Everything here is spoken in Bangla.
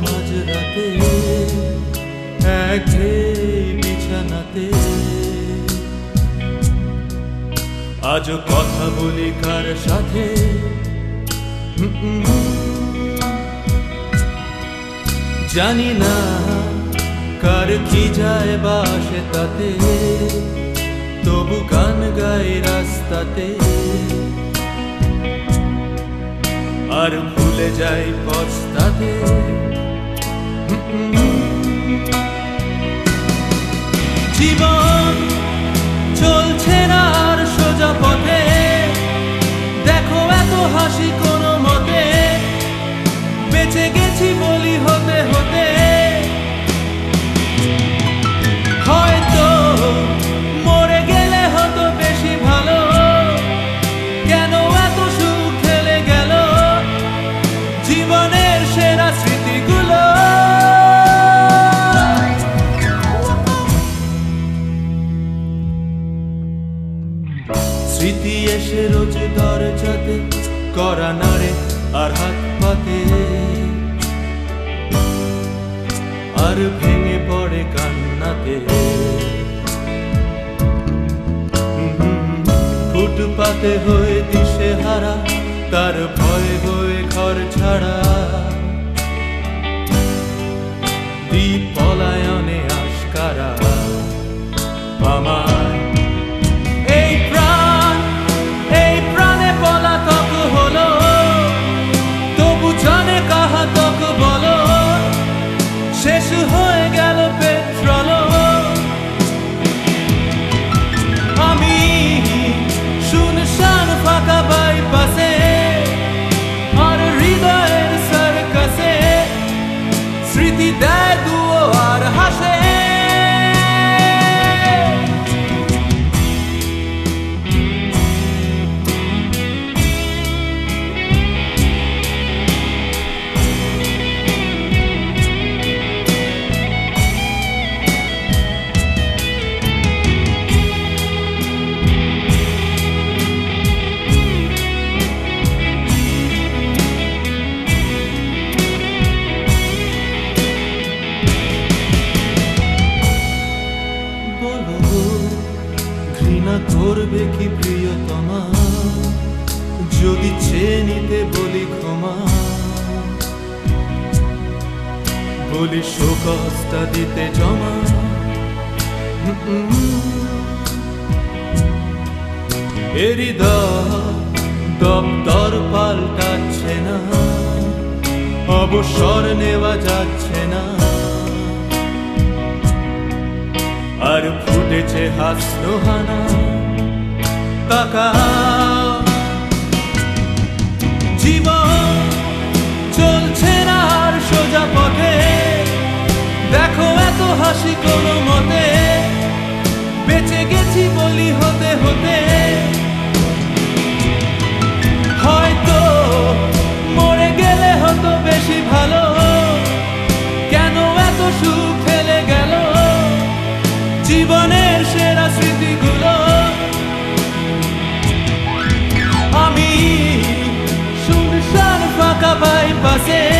মাঝরাতে এক বিছানাতে আজ কথা বলি কার সাথে জানি না কার কি যায় বাসে তাতে তবু গান গাই রাস্তাতে আর ভুলে যাই পস্তাতে জীবন চলছে না আর সোজা পথে দেখো এত হাসি কোনো মতে বেঁচে গেছি বলি হতে হতে হয়তো মরে গেলে হতো বেশি ভালো কেন এত সুখ ঠেলে গেল জীবনের সেরা স্মৃতিগুলো স্মৃতি এসে রোজ দরজাতে করা নাড়ে আর হাত পাতে আর ভেঙে পড়ে কান্নাতে ফুটপাতে হয়ে দিশে হারা তার ভয় হয়ে ঘর ছাড়া দ্বীপ পলায়নে আশকারা আমার প্রাণে পলাতক হলো তবু জানে কাহাতক বলো শেষ হয়ে গেল পেট্রোল আমি শুনশান ফাঁকা বাইপাসে আর হৃদয়ের সার্কাসে স্মৃতি দেয় দুয়ো আর হাসে ঘৃণা করবে কি প্রিয়তমা যদি চেয়ে নিতে বলি ক্ষমা বলি শোকস্তা দিতে জমা দপ্তর পাল্টাচ্ছে না অবসর নেওয়া যাচ্ছে না আর ফুটেছে হাসনোহানা তাকা জীবন চলছে না আর সোজা পথে দেখো এত হাসি কোনো মতে বেঁচে গেছি বলি হতে হতে হয়তো মরে গেলে হতো বেশি ভালো কেন এত সুখ ঠেলে গেল জীবনের সেরা স্মৃতিগুলো আমি শুনশান ফাঁকা বাইপাসে